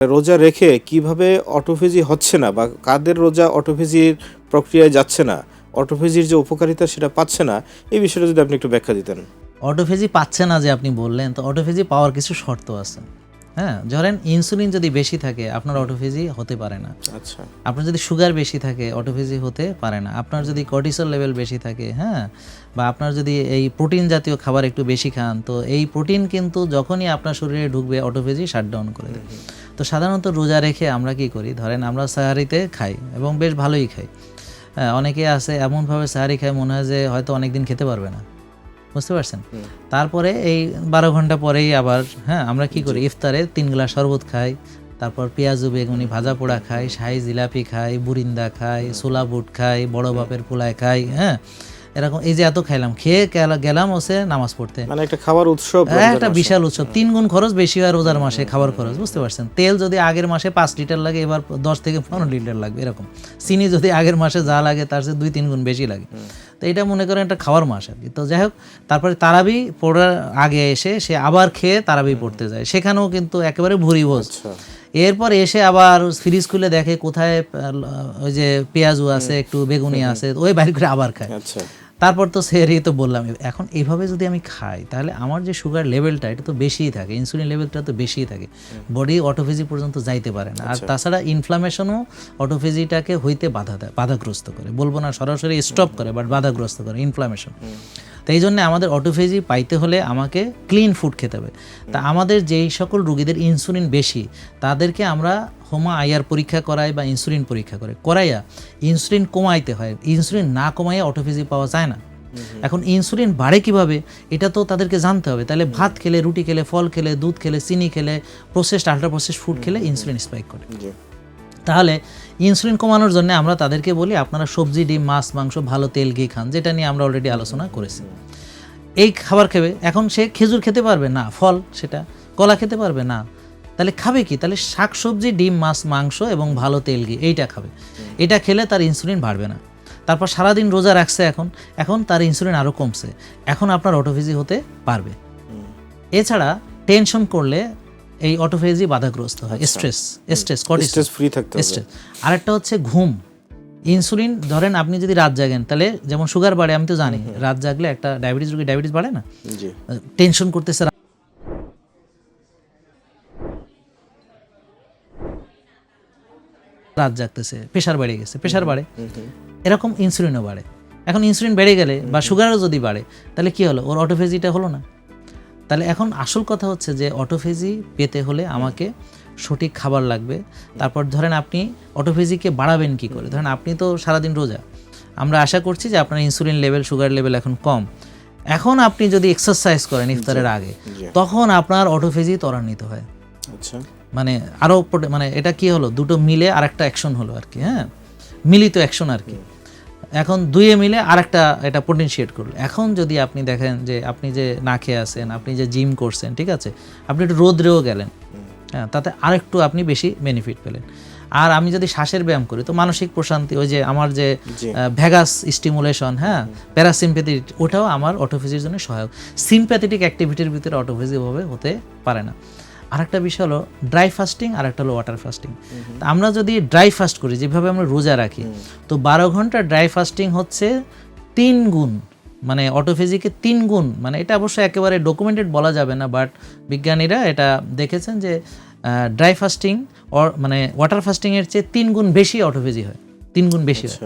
রোজা রেখে কিভাবে অটোফেজি হচ্ছে না বা কাদের রোজা অটোফেজির প্রক্রিয়ায় যাচ্ছে না, অটোফেজির যে উপকারিতা সেটা পাচ্ছে না, এই বিষয়টা যদি আপনি একটু ব্যাখ্যা দিতেন। অটোফেজি পাচ্ছে না যে আপনি বললেন, তো অটোফেজি পাওয়ার কিছু শর্ত আছে। হ্যাঁ, ধরেন ইনসুলিন যদি বেশি থাকে আপনার অটোফেজি হতে পারে না। আচ্ছা, আপনার যদি সুগার বেশি থাকে অটোফেজি হতে পারে না। আপনার যদি কর্টিসল লেভেল বেশি থাকে, হ্যাঁ, বা আপনার যদি এই প্রোটিন জাতীয় খাবার একটু বেশি খান, তো এই প্রোটিন কিন্তু যখনই আপনার শরীরে ঢুকবে অটোফেজি শাটডাউন করে দেয়। তো সাধারণত রোজা রেখে আমরা কি করি, ধরেন আমরা সাহারিতে খাই এবং বেশ ভালোই খাই। হ্যাঁ, অনেকে আছে এমনভাবে সাহারি খায় মনে হয় যে হয়তো অনেক দিন খেতে পারবে না, বুঝতে পারছেন। তারপরে এই 12 ঘন্টা পরেই আবার হ্যাঁ আমরা কি করি, ইফতারে 3 গ্লাস শরবত খাই, তারপর পেঁয়াজু বেগুনি ভাজা পোড়া খাই, শাহি জিলাপি খাই, বুরিন্দা খাই, ছোলা বুট খাই, বড় বাপের পোলায় খাই। হ্যাঁ, এরকম এই যে এত খাইলাম, খেয়ে গেলাম হচ্ছে নামাজ পড়তে। মানে একটা খাবার উৎসব, একটা বিশাল উৎসব, 3 গুণ খরচ বেশি হয় রোজার মাসে খাবার খরচ, বুঝতে পারছেন। তেল যদি আগের মাসে 5 লিটার লাগে, এবার 10 থেকে 15 লিটার লাগবে এরকম। চিনি যদি আগের মাসে যা লাগে তার চেয়ে 2-3 গুণ বেশি লাগে। তো এটা মনে করেন একটা খাওয়ার মাস আর কি। তো যাই হোক, তারপরে তারাবি পড়ার আগে এসে সে আবার খেয়ে তারাবি পড়তে যায়, সেখানেও কিন্তু একেবারে ভুরি ভোজ। এরপর এসে আবার ফ্রিজ খুলে দেখে কোথায় ওই যে পেঁয়াজু আছে, একটু বেগুনি আছে, ওই বাইরে করে আবার খায়। তারপর তো সেহরি তো বললাম। এখন এইভাবে যদি আমি খাই তাহলে আমার যে সুগার লেভেলটা এটা তো বেশিই থাকে, ইনসুলিন লেভেলটা তো বেশিই থাকে, বডি অটোফেজি পর্যন্ত যাইতে পারে না। আর তাছাড়া ইনফ্লামেশনও অটোফেজিটাকে হইতে বাধা দেয়, বাধাগ্রস্ত করে, বলবো না সরাসরি স্টপ করে, বাট বাধাগ্রস্ত করে ইনফ্লামেশন। তো এই জন্য আমাদের অটোফেজি পাইতে হলে আমাকে ক্লিন ফুড খেতে হবে। তা আমাদের যেই সকল রোগীদের ইনসুলিন বেশি তাদেরকে আমরা হোমা আইআর পরীক্ষা করাই বা ইনসুলিন পরীক্ষা করাইয়া ইনসুলিন কমাইতে হয়। ইনসুলিন না কমাইয়া অটোফেজি পাওয়া যায় না। এখন ইনসুলিন বাড়ে কিভাবে এটা তো তাদেরকে জানতে হবে। তাহলে ভাত খেলে, রুটি খেলে, ফল খেলে, দুধ খেলে, চিনি খেলে, প্রসেসড আল্ট্রা প্রসেসড ফুড খেলে ইনসুলিন স্পাইক করে। তাহলে ইনসুলিন কমানোর জন্য আমরা তাদেরকে বলি আপনারা সবজি, ডিম, মাছ, মাংস, ভালো তেল ঘি খান, যেটা নিয়ে আমরা অলরেডি আলোচনা করেছি। এই খাবার খাবে। এখন সে খেজুর খেতে পারবে না, ফল, সেটা কলা খেতে পারবে না, তাহলে খাবে কি? তাহলে শাকসবজি, ডিম, মাছ, মাংস এবং ভালো তেল ঘি এইটা খাবে। এটা খেলে তার ইনসুলিন বাড়বে না। তারপর সারাদিন রোজা রাখছে, এখন তার ইনসুলিন আরও কমছে, এখন আপনার অটোফেজি হতে পারবে। এছাড়া টেনশন করলে এই অটোফেজি বাধাগ্রস্ত হয়। স্ট্রেস কর্টিসল ফ্রি থাকতে হবে। স্ট্রেস আরেকটা হচ্ছে ঘুম। ইনসুলিন ধরেন আপনি যদি রাত জাগেন তাহলে যেমন সুগার বাড়ে, আমি তো জানি রাত জাগলে একটা ডায়াবেটিস রোগী ডায়াবেটিস বাড়ে না, টেনশন করতেছে, রাত জাগতেছে, প্রেশার বেড়ে গেছে, প্রেশার বাড়ে, এরকম ইনসুলিনও বাড়ে। এখন ইনসুলিন বেড়ে গেলে বা সুগারও যদি বাড়ে তাহলে কি হলো, ওর অটোফেজিটা হলো না। তাহলে এখন আসল কথা হচ্ছে যে অটোফেজি পেতে হলে আমাকে সঠিক খাবার লাগবে। তারপর ধরেন আপনি অটোফেজিকে বাড়াবেন কি করে, ধরেন আপনি তো সারাদিন রোজা, আমরা আশা করছি যে আপনার ইনসুলিন লেভেল, সুগার লেভেল এখন কম। এখন আপনি যদি এক্সারসাইজ করেন ইফতারের আগে, তখন আপনার অটোফেজি ত্বরান্বিত হয়। মানে আরও মানে এটা কি হলো, দুটো মিলে আরেকটা অ্যাকশন হলো আর কি। হ্যাঁ, মিলিত অ্যাকশন আর কি। এখন দুইয়ে মিলে আরেকটা এটা পোটেনশিয়েট করলো। এখন যদি আপনি দেখেন যে আপনি যে না খেয়ে আছেন, আপনি যে জিম করছেন, ঠিক আছে, আপনি একটু রোদ্রেও গেলেন, হ্যাঁ, তাতে আরেকটু আপনি বেশি বেনিফিট পেলেন। আর আমি যদি শ্বাসের ব্যায়াম করি তো মানসিক প্রশান্তি, ওই যে আমার যে ভ্যাগাস স্টিমুলেশন, হ্যাঁ, প্যারাসিম্প্যাথেটিক, ওটাও আমার অটোফেজির জন্য সহায়ক। সিম্প্যাথেটিক অ্যাক্টিভিটির ভিতরে অটোফেজি ভাবে হতে পারে না। আরেকটা বিষয় হলো ড্রাই ফাস্টিং, আর একটা হলো ওয়াটার ফাস্টিং। আমরা যদি ড্রাই ফাস্ট করি, যেভাবে আমরা রোজা রাখি, তো 12 ঘন্টা ড্রাই ফাস্টিং হচ্ছে 3 গুণ, মানে অটোফেজিকে 3 গুণ, মানে এটা অবশ্য একেবারে ডকুমেন্টেড বলা যাবে না, বাট বিজ্ঞানীরা এটা দেখেছেন যে ড্রাই ফাস্টিং মানে ওয়াটার ফাস্টিংয়ের চেয়ে 3 গুণ বেশি অটোফেজি হয়, 3 গুণ বেশি হয়।